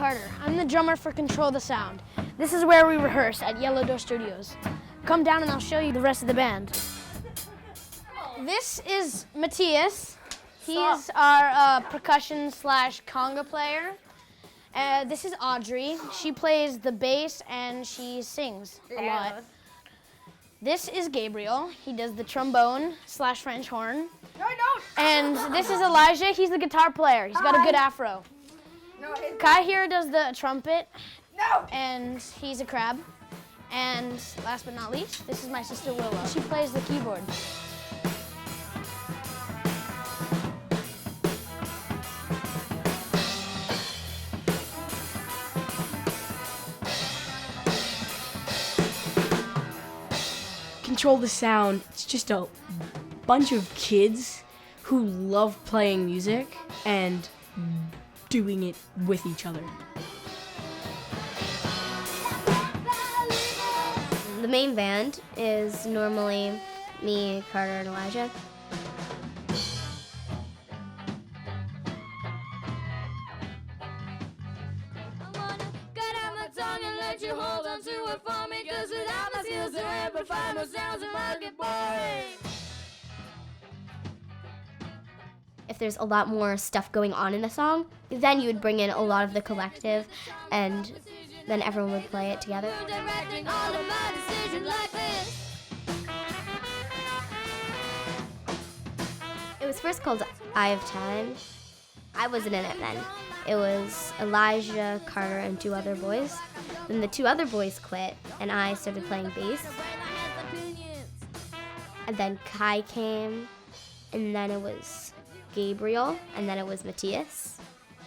Carter. I'm the drummer for Control the Sound. This is where we rehearse at Yellow Door Studios. Come down and I'll show you the rest of the band. This is Matthias. He's our percussion slash conga player. This is Audrey. She plays the bass and she sings a lot. This is Gabriel. He does the trombone slash French horn. No, I don't. And this is Elijah. He's the guitar player. He's got a good afro. No, Kai here does the trumpet. No. And he's a crab. And last but not least, this is my sister Willow. She plays the keyboard. Control the Sound. It's just a bunch of kids who love playing music and doing it with each other. The main band is normally me, Carter, and Elijah. If there's a lot more stuff going on in a song, then you would bring in a lot of the collective and then everyone would play it together. It was first called Eye of Time. I wasn't in it then. It was Elijah, Carter, and 2 other boys. Then the 2 other boys quit, and I started playing bass. And then Kai came, and then it was Gabriel, and then it was Matthias.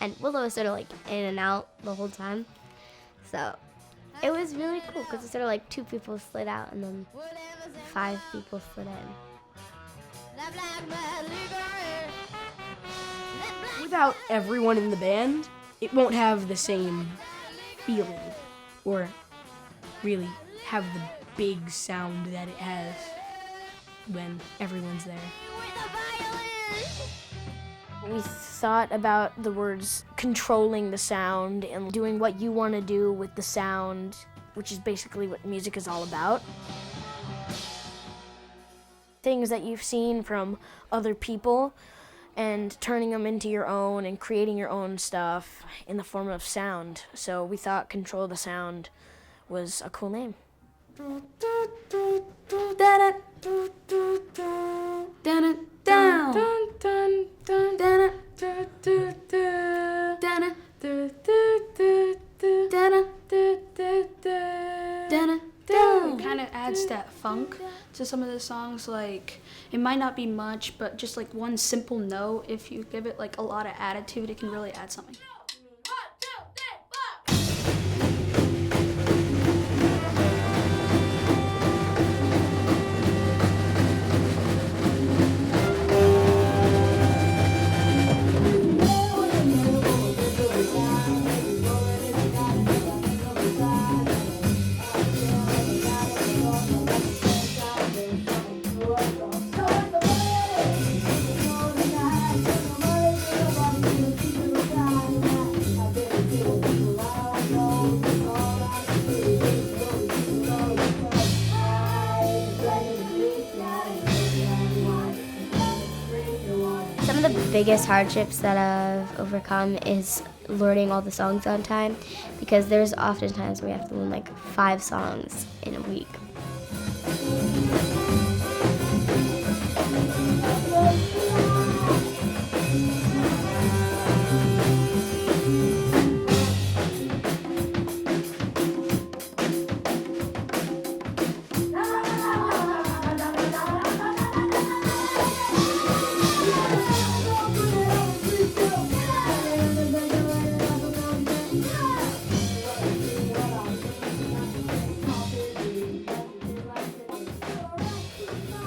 And Willow was sort of like in and out the whole time. So it was really cool because it's sort of like 2 people slid out and then 5 people slid in. Without everyone in the band, it won't have the same feeling or really have the big sound that it has when everyone's there. We thought about the words controlling the sound and doing what you want to do with the sound, which is basically what music is all about. Things that you've seen from other people and turning them into your own and creating your own stuff in the form of sound. So we thought Control the Sound was a cool name. It kind of adds that funk to some of the songs. Like, it might not be much, but just like one simple note, if you give it like a lot of attitude, it can really add something. Some of the biggest hardships that I've overcome is learning all the songs on time, because there's often times we have to learn like 5 songs in a week.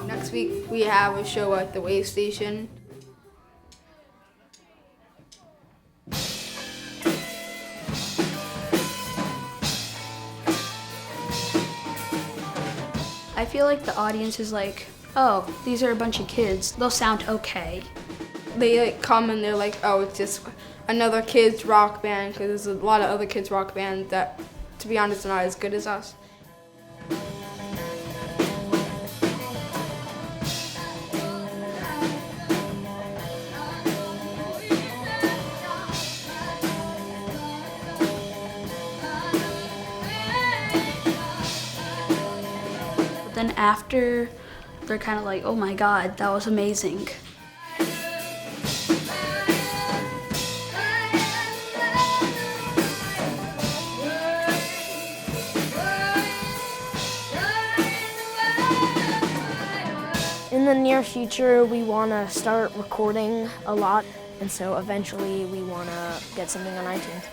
Next week we have a show at the Wave Station. I feel like the audience is like, oh, these are a bunch of kids. They'll sound okay. They like come and they're like, oh, it's just another kids rock band, because there's a lot of other kids rock bands that, to be honest, are not as good as us. But then after, they're kind of like, oh my God, that was amazing. In the near future, we want to start recording a lot, and so eventually we want to get something on iTunes.